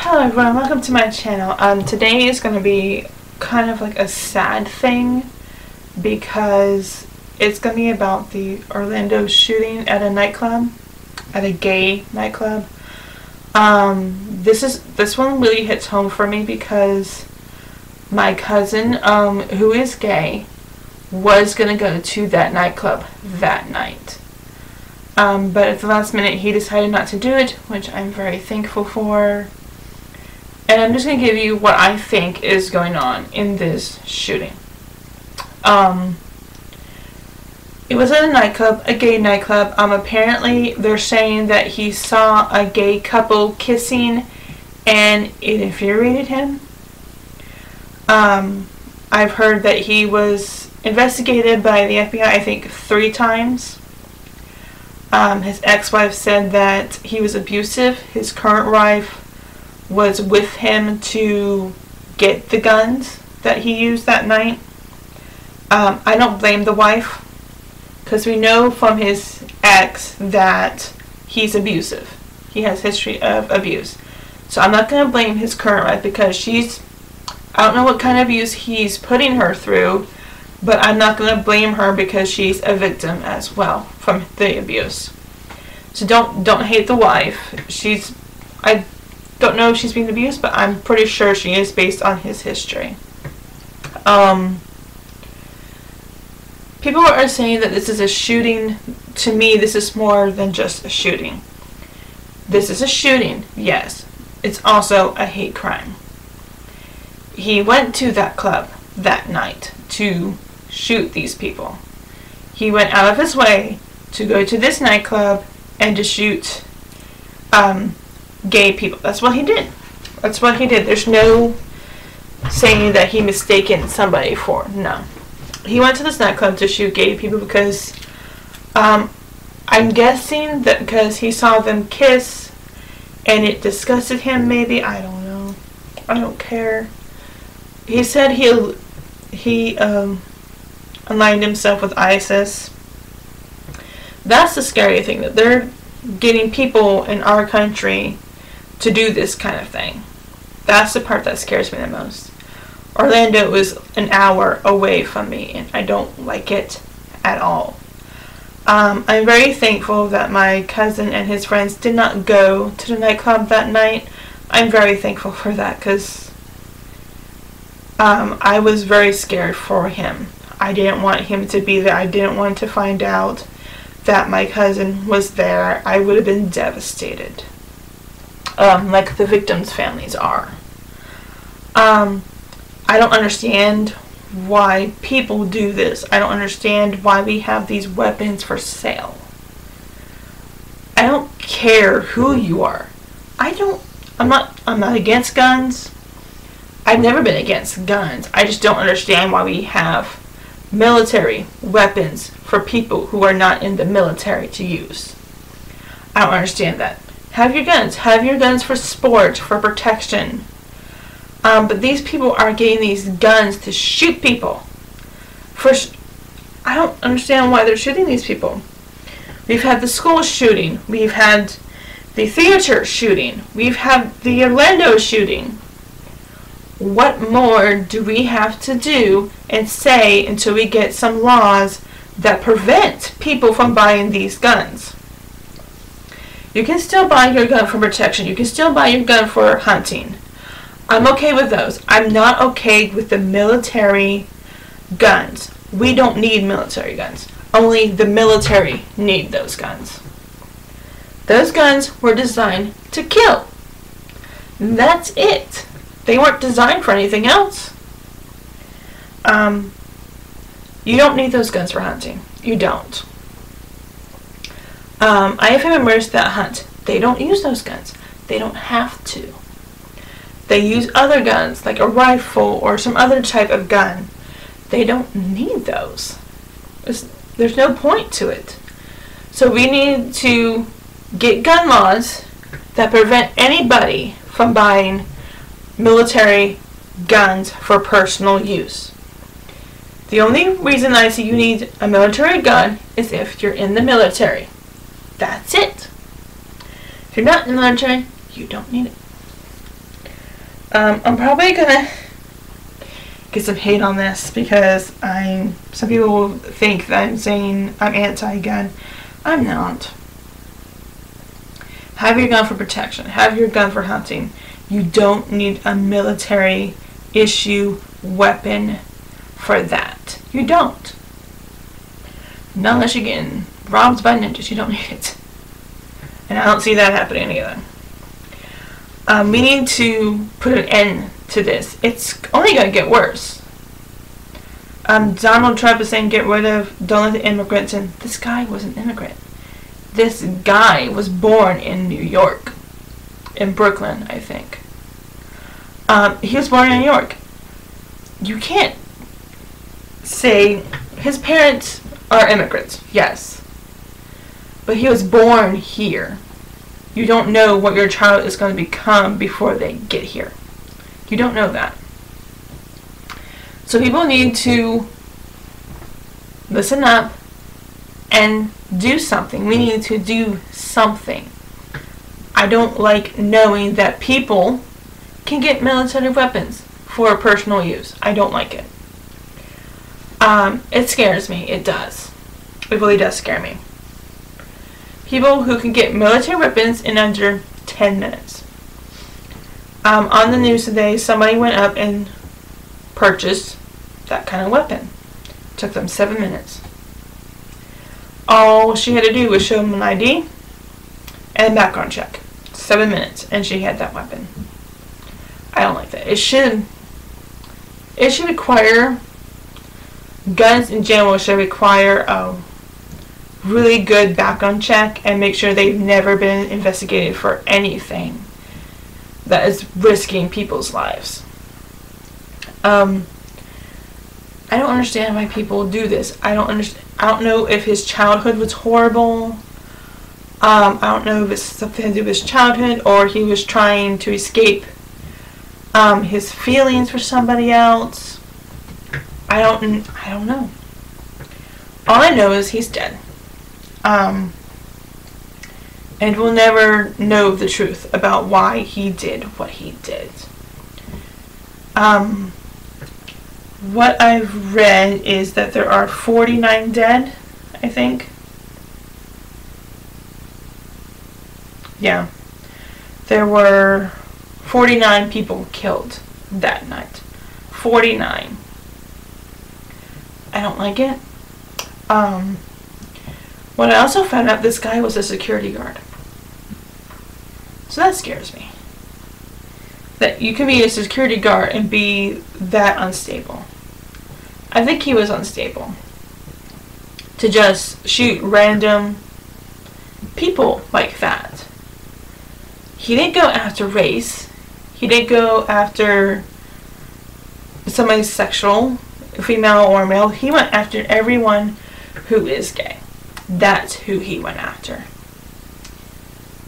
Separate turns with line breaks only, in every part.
Hello everyone, welcome to my channel. Today is going to be kind of like a sad thing because it's going to be about the Orlando shooting at a nightclub, at a gay nightclub. This one really hits home for me because my cousin, who is gay, was going to go to that nightclub that night. But at the last minute he decided not to do it, which I'm very thankful for. And I'm just going to give you what I think is going on in this shooting. It was at a nightclub, a gay nightclub. Apparently they're saying that he saw a gay couple kissing and it infuriated him. I've heard that he was investigated by the FBI, I think 3 times. His ex-wife said that he was abusive. His current wife was with him to get the guns that he used that night. I don't blame the wife because we know from his ex that he's abusive. He has history of abuse. So I'm not going to blame his current wife because I don't know what kind of abuse he's putting her through, but I'm not going to blame her because she's a victim as well from the abuse. So don't hate the wife. I don't know if she's being abused, but I'm pretty sure she is based on his history. People are saying that this is a shooting. To me, this is more than just a shooting. This is a shooting, yes. It's also a hate crime. He went to that club that night to shoot these people. He went out of his way to go to this nightclub and to shoot gay people. That's what he did. That's what he did. There's no saying that he mistaken somebody for. No. He went to this nightclub to shoot gay people because I'm guessing that because he saw them kiss and it disgusted him, maybe. I don't know. I don't care. He said he aligned himself with ISIS. That's the scary thing, that they're getting people in our country to do this kind of thing. That's the part that scares me the most. Orlando is an hour away from me and I don't like it at all. I'm very thankful that my cousin and his friends did not go to the nightclub that night. I'm very thankful for that because I was very scared for him. I didn't want him to be there. I didn't want to find out that my cousin was there. I would have been devastated. Like the victims' families are. I don't understand why people do this. I don't understand why we have these weapons for sale. I don't care who you are. I'm not against guns. I've never been against guns. I just don't understand why we have military weapons for people who are not in the military to use. I don't understand that. Have your guns. Have your guns for sport, for protection. But these people are getting these guns to shoot people. I don't understand why they're shooting these people. We've had the school shooting. We've had the theater shooting. We've had the Orlando shooting. What more do we have to do and say until we get some laws that prevent people from buying these guns? You can still buy your gun for protection. You can still buy your gun for hunting. I'm okay with those. I'm not okay with the military guns. We don't need military guns. Only the military need those guns. Those guns were designed to kill. That's it. They weren't designed for anything else. You don't need those guns for hunting. You don't. I have family members that hunt. They don't use those guns. They don't have to. They use other guns, like a rifle or some other type of gun. They don't need those. There's no point to it. So we need to get gun laws that prevent anybody from buying military guns for personal use. The only reason I see you need a military gun is if you're in the military. That's it. If you're not in the military, you don't need it. I'm probably gonna get some hate on this because some people will think that I'm saying I'm anti-gun. I'm not. Have your gun for protection. Have your gun for hunting. You don't need a military issue weapon for that. You don't. Not unless you're getting robbed by ninjas. You don't need it. And I don't see that happening either. We need to put an end to this. It's only going to get worse. Donald Trump is saying don't let the immigrants in. This guy was an immigrant. This guy was born in New York. In Brooklyn, I think. He was born in New York. You can't say his parents are immigrants. Yes. But he was born here. You don't know what your child is going to become before they get here. You don't know that. So people need to listen up and do something. We need to do something. I don't like knowing that people can get military weapons for personal use. I don't like it. It scares me. It does. It really does scare me. People who can get military weapons in under 10 minutes. On the news today, somebody went up and purchased that kind of weapon. It took them 7 minutes. All she had to do was show them an ID and a background check. 7 minutes, and she had that weapon. I don't like that. It should require, guns in general should require a really good background check and make sure they've never been investigated for anything that is risking people's lives. I don't understand why people do this. I don't know if his childhood was horrible. I don't know if it's something to do with his childhood or he was trying to escape his feelings for somebody else. I don't know. All I know is he's dead. And we'll never know the truth about why he did what he did. What I've read is that there are 49 dead, I think. Yeah. There were 49 people killed that night. 49. I don't like it. What I also found out, this guy was a security guard. So that scares me. That you can be a security guard and be that unstable. I think he was unstable. To just shoot random people like that. He didn't go after race. He didn't go after somebody's sexual, female or male. He went after everyone who is gay. That's who he went after.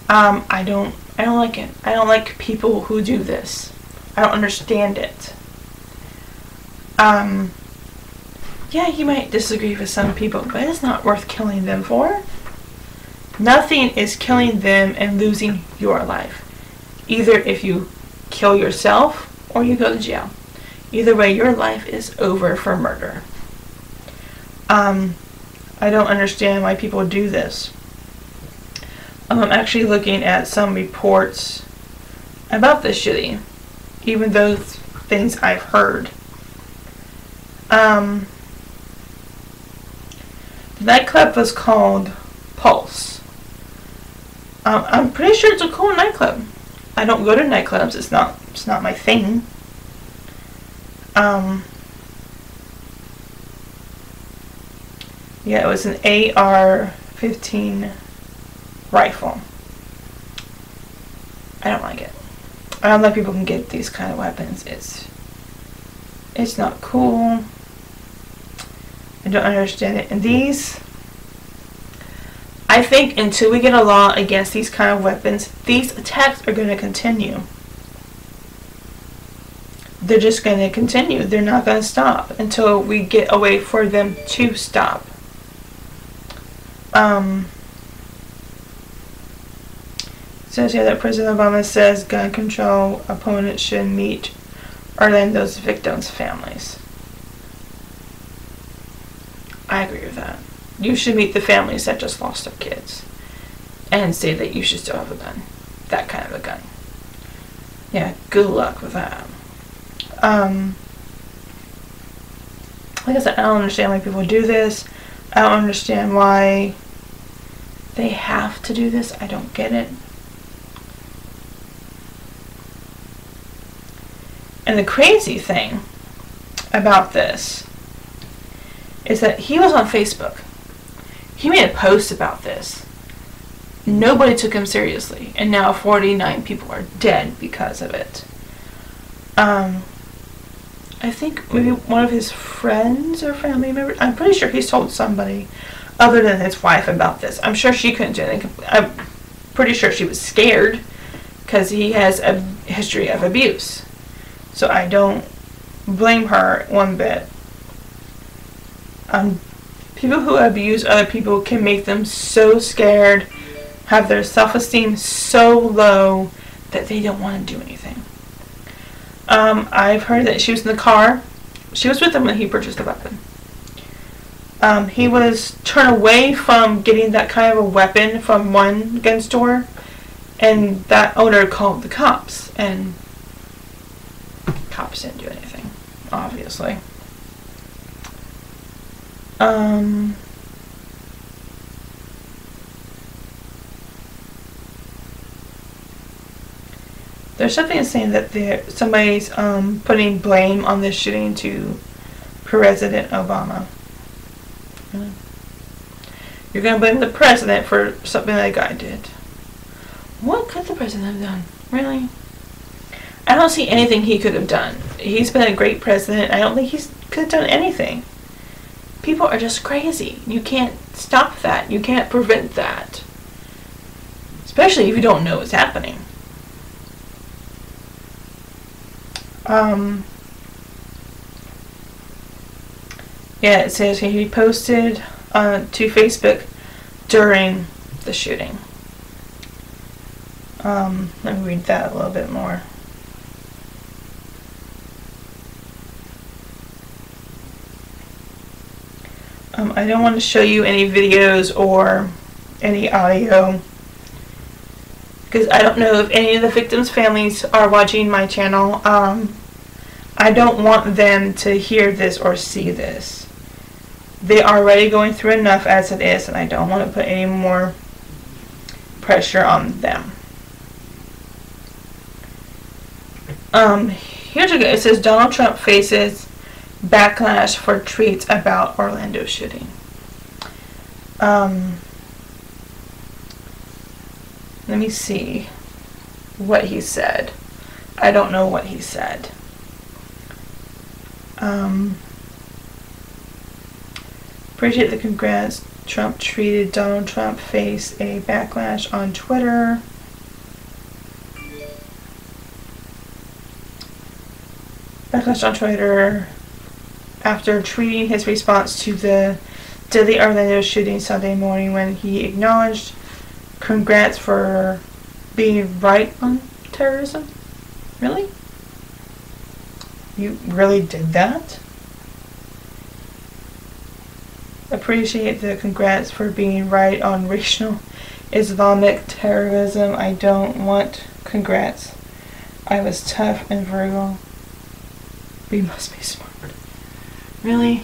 I don't like it. I don't like people who do this. I don't understand it. Yeah, you might disagree with some people, but it's not worth killing them for. Nothing is killing them and losing your life. Either if you kill yourself or you go to jail. Either way, your life is over for murder. I don't understand why people do this. I'm actually looking at some reports about this shooting, even those things I've heard. The nightclub was called Pulse. I'm pretty sure it's a cool nightclub. I don't go to nightclubs. It's not my thing. Yeah, it was an AR-15 rifle. I don't like it. I don't know if people can get these kind of weapons. It's not cool. I don't understand it. And these, I think until we get a law against these kind of weapons, these attacks are going to continue. They're just going to continue. They're not going to stop until we get a way for them to stop. says here that President Obama says gun control opponents should meet Orlando's victims' families. I agree with that. You should meet the families that just lost their kids and say that you should still have a gun. That kind of a gun. Yeah, good luck with that. Like I said, I don't understand why people do this. I don't understand why they have to do this. I don't get it. And the crazy thing about this is that he was on Facebook. He made a post about this. Nobody took him seriously. And now 49 people are dead because of it. I think maybe one of his friends or family members, I'm pretty sure he's told somebody other than his wife about this. I'm sure she couldn't do anything. I'm pretty sure she was scared because he has a history of abuse. So I don't blame her one bit. People who abuse other people can make them so scared, have their self-esteem so low that they don't want to do anything. I've heard that she was in the car. She was with him when he purchased the weapon. He was turned away from getting that kind of a weapon from one gun store, and that owner called the cops, and cops didn't do anything, obviously. There's something saying that somebody's putting blame on this shooting to President Obama. Really? You're going to blame the president for something that guy did. What could the president have done? Really? I don't see anything he could have done. He's been a great president. I don't think he could have done anything. People are just crazy. You can't stop that. You can't prevent that. Especially if you don't know what's happening. Yeah, it says he posted to Facebook during the shooting. Let me read that a little bit more. I don't want to show you any videos or any audio because I don't know if any of the victims' families are watching my channel. I don't want them to hear this or see this. They're already going through enough as it is, and I don't want to put any more pressure on them. Here's a good. It says Donald Trump faces backlash for tweets about Orlando shooting. Let me see what he said. I don't know what he said. Appreciate the congrats. Trump tweeted Donald Trump faced a backlash on Twitter. Backlash on Twitter after tweeting his response to the deadly Orlando shooting Sunday morning when he acknowledged congrats for being right on terrorism. Really? You really did that? Appreciate the congrats for being right on racial Islamic terrorism. I don't want congrats. I was tough and frugal. We must be smart. Really?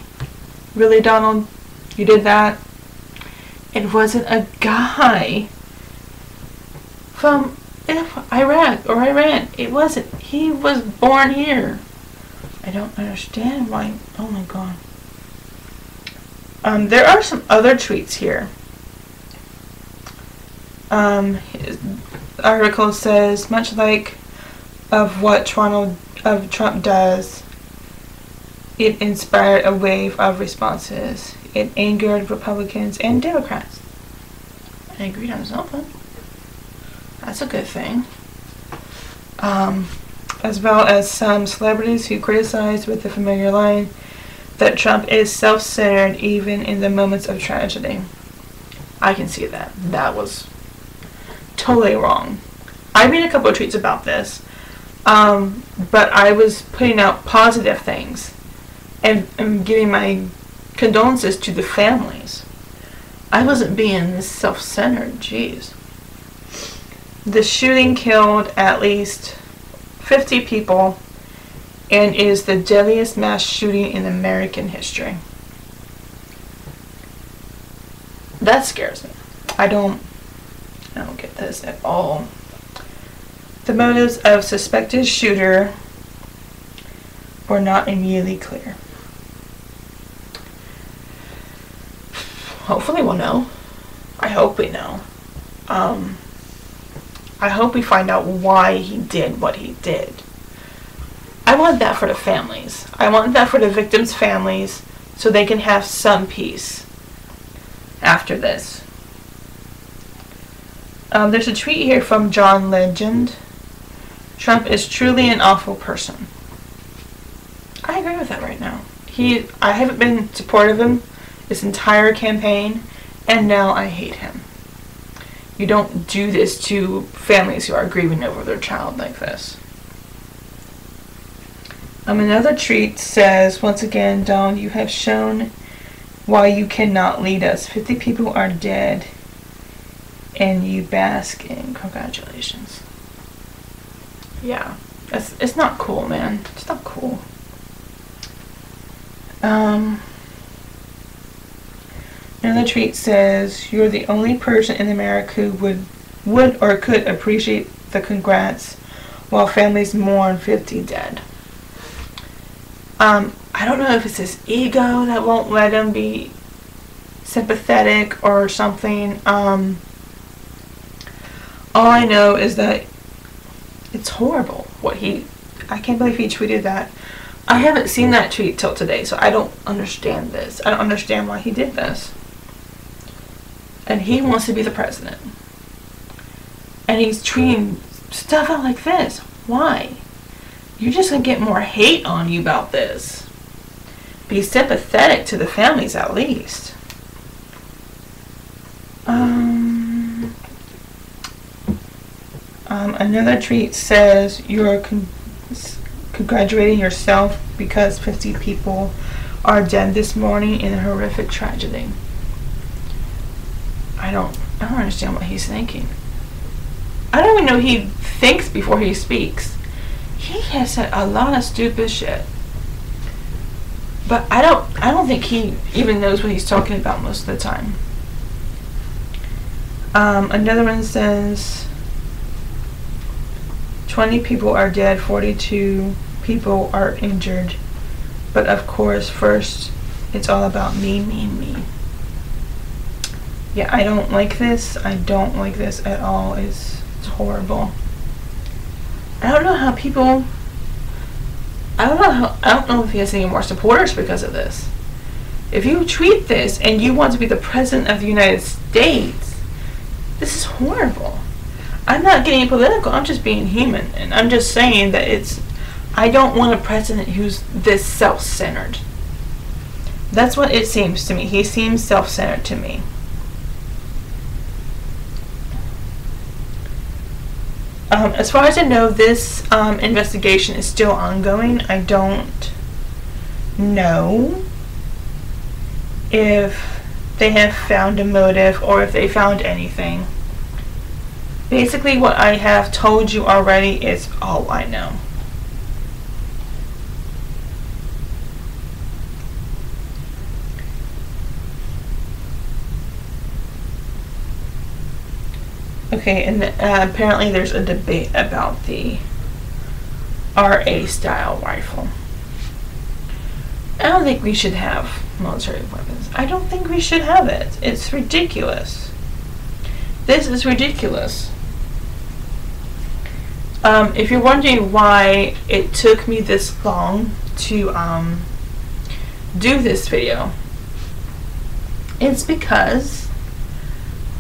Really, Donald? You did that? It wasn't a guy from Iraq or Iran. It wasn't. He was born here. I don't understand why. Oh my god. There are some other tweets here. His article says, much like of what Trump does, it inspired a wave of responses. It angered Republicans and Democrats. I agreed on something. That's a good thing. As well as some celebrities who criticized with the familiar line that Trump is self-centered even in the moments of tragedy. I can see that. That was totally wrong. I made a couple of tweets about this, but I was putting out positive things and giving my condolences to the families. I wasn't being this self-centered. Jeez. The shooting killed at least 50 people and is the deadliest mass shooting in American history. That scares me. I don't get this at all. The motives of suspected shooter were not immediately clear. Hopefully we'll know. I hope we know. I hope we find out why he did what he did. I want that for the families. I want that for the victims' families so they can have some peace after this. There's a tweet here from John Legend. Trump is truly an awful person. I agree with that right now. I haven't been supportive of him this entire campaign, and now I hate him. You don't do this to families who are grieving over their child like this. Another tweet says, once again, Donald, you have shown why you cannot lead us. 50 people are dead, and you bask in congratulations. Yeah, it's not cool, man. It's not cool. Another tweet says, you're the only person in America who would or could appreciate the congrats while families mourn 50 dead. I don't know if it's his ego that won't let him be sympathetic or something. All I know is that it's horrible I can't believe he tweeted that. I haven't seen that tweet till today, so I don't understand this. I don't understand why he did this. And he wants to be the president. And he's tweeting stuff out like this. Why? You're just going to get more hate on you about this. Be sympathetic to the families at least. Another tweet says, you're congratulating yourself because 50 people are dead this morning in a horrific tragedy. I don't understand what he's thinking. I don't even know he thinks before he speaks. He has said a lot of stupid shit. But I don't think he even knows what he's talking about most of the time. Another one says 20 people are dead, 42 people are injured. But of course, first, it's all about me, me, me. Yeah, I don't like this. I don't like this at all. It's horrible. I don't know how people... I don't know if he has any more supporters because of this. If you tweet this and you want to be the president of the United States, this is horrible. I'm not getting political. I'm just being human. And I'm just saying that I don't want a president who's this self-centered. That's what it seems to me. He seems self-centered to me. As far as I know, this investigation is still ongoing. I don't know if they have found a motive or if they found anything. Basically, what I have told you already is all I know. Okay, and apparently there's a debate about the RA style rifle. I don't think we should have military weapons. I don't think we should have it. It's ridiculous. This is ridiculous. If you're wondering why it took me this long to do this video, it's because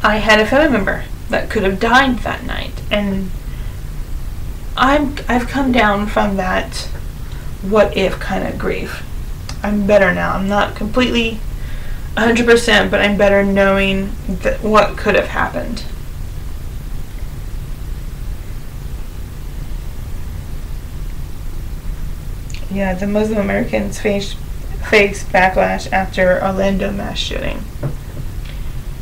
I had a family member that could have died that night, and I've come down from that what if kind of grief. I'm better now. I'm not completely 100%, but I'm better knowing that what could have happened. Yeah, the Muslim Americans face backlash after Orlando mass shooting.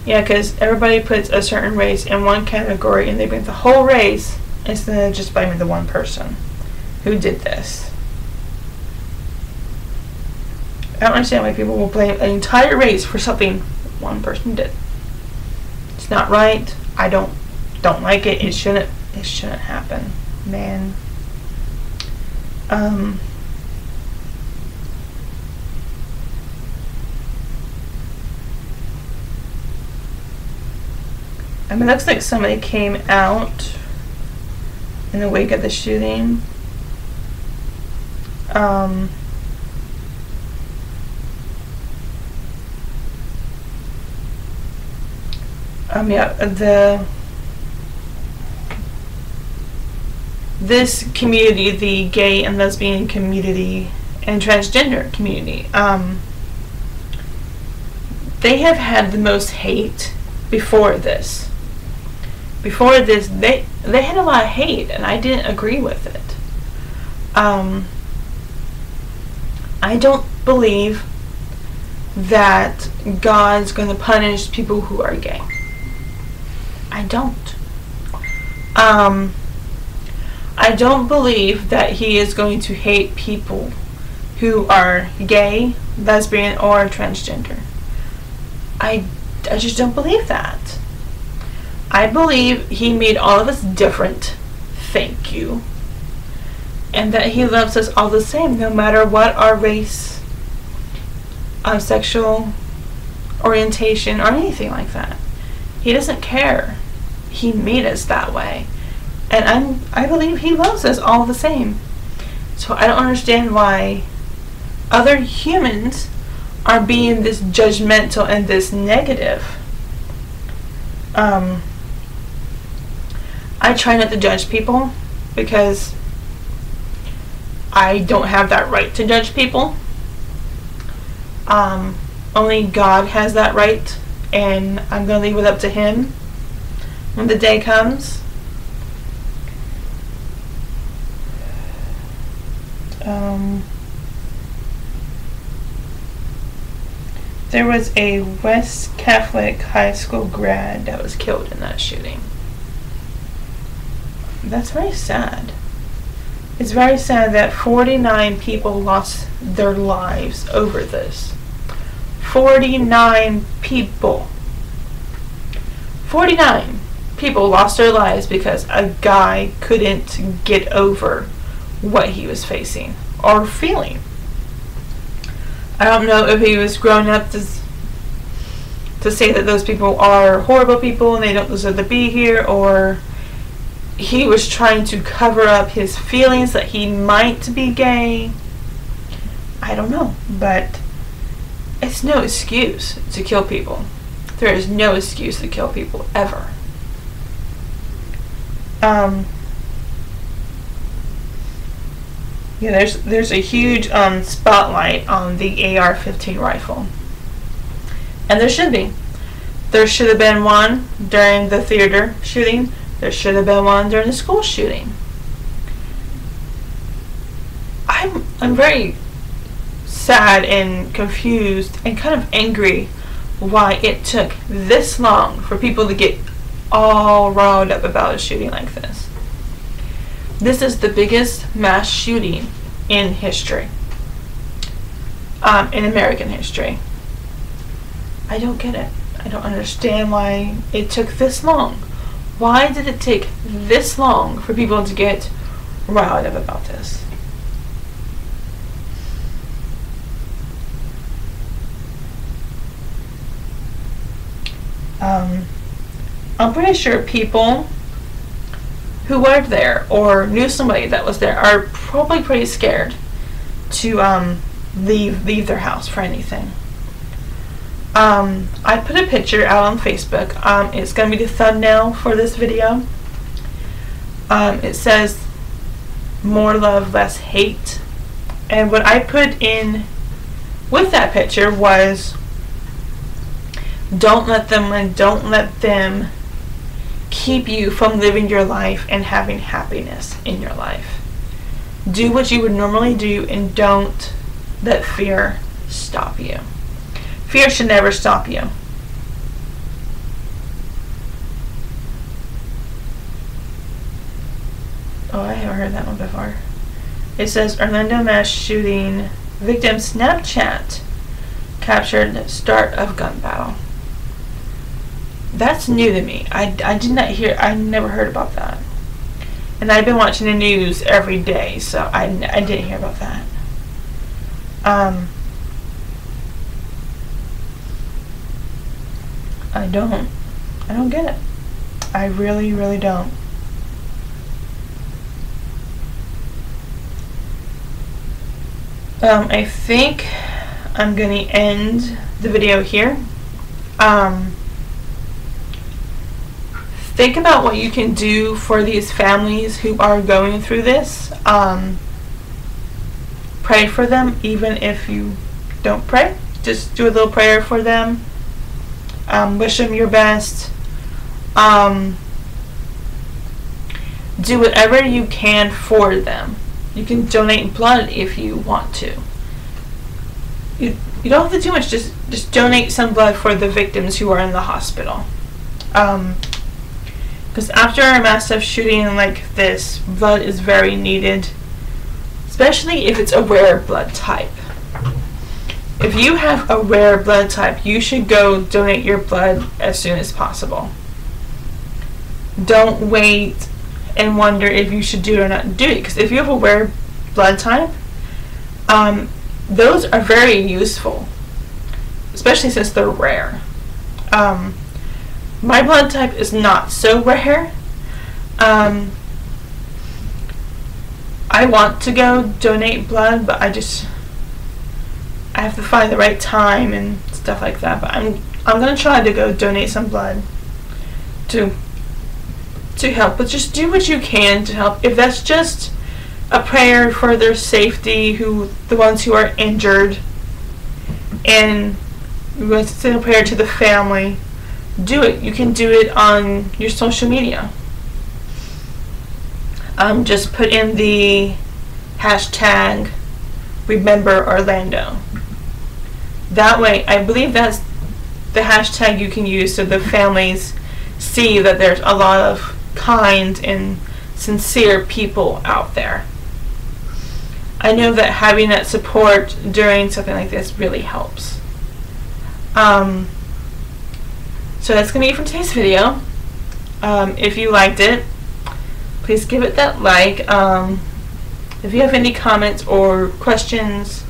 Yeah, because everybody puts a certain race in one category and they blame the whole race instead of just blaming the one person who did this. I don't understand why people will blame an entire race for something one person did. It's not right. I don't like it. It shouldn't happen, man. I mean, it looks like somebody came out in the wake of the shooting. Yeah, this community, the gay and lesbian community and transgender community, they have had the most hate before this. Before this, they had a lot of hate, and I didn't agree with it. I don't believe that God's going to punish people who are gay. I don't. I don't believe that He is going to hate people who are gay, lesbian, or transgender. I just don't believe that. I believe He made all of us different. Thank you. And that He loves us all the same, no matter what our race, sexual orientation, or anything like that. He doesn't care. He made us that way. And I believe He loves us all the same. So I don't understand why other humans are being this judgmental and this negative. I try not to judge people because I don't have that right to judge people. Only God has that right, and I'm going to leave it up to Him when the day comes. There was a West Catholic high school grad that was killed in that shooting. That's very sad. It's very sad that 49 people lost their lives over this. 49 people. 49 people lost their lives because a guy couldn't get over what he was facing or feeling. I don't know if he was grown up to say that those people are horrible people and they don't deserve to be here, or he was trying to cover up his feelings that he might be gay. I don't know, but it's no excuse to kill people. There is no excuse to kill people ever. Yeah, there's a huge spotlight on the AR-15 rifle, and there should be. There should have been one during the theater shooting. There should have been one during the school shooting. I'm very sad and confused and kind of angry why it took this long for people to get all riled up about a shooting like this. This is the biggest mass shooting in history, in American history. I don't get it. I don't understand why it took this long. Why did it take this long for people to get riled up about this? I'm pretty sure people who worked there or knew somebody that was there are probably pretty scared to leave their house for anything. I put a picture out on Facebook. It's going to be the thumbnail for this video. It says more love, less hate. And what I put in with that picture was, don't let them keep you from living your life and having happiness in your life. Do what you would normally do and don't let fear stop you. Fear should never stop you. Oh, I haven't heard that one before. It says Orlando mass shooting victim Snapchat captured start of gun battle. That's new to me. I did not hear. I never heard about that. And I've been watching the news every day, so I didn't hear about that. I don't get it. I really, really don't. I think I'm going to end the video here. Think about what you can do for these families who are going through this. Pray for them, even if you don't pray. Just do a little prayer for them. Wish them your best. Do whatever you can for them. You can donate blood if you want to. You don't have to do much. Just donate some blood for the victims who are in the hospital. Because after a massive shooting like this, blood is very needed, especially if it's a rare blood type. If you have a rare blood type, you should go donate your blood as soon as possible. Don't wait and wonder if you should do it or not do it, because if you have a rare blood type, those are very useful, especially since they're rare. My blood type is not so rare. I want to go donate blood, but I have to find the right time and stuff like that. But I'm gonna try to go donate some blood to help. But just do what you can to help. If that's just a prayer for their safety, the ones who are injured, and you're going to send a prayer to the family, do it. You can do it on your social media. Just put in the hashtag Remember Orlando. That way, I believe that's the hashtag you can use so the families see that there's a lot of kind and sincere people out there. I know that having that support during something like this really helps. So that's going to be it for today's video. If you liked it, please give it that like. If you have any comments or questions,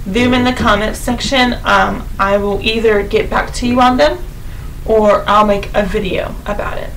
leave them in the comments section. I will either get back to you on them or I'll make a video about it.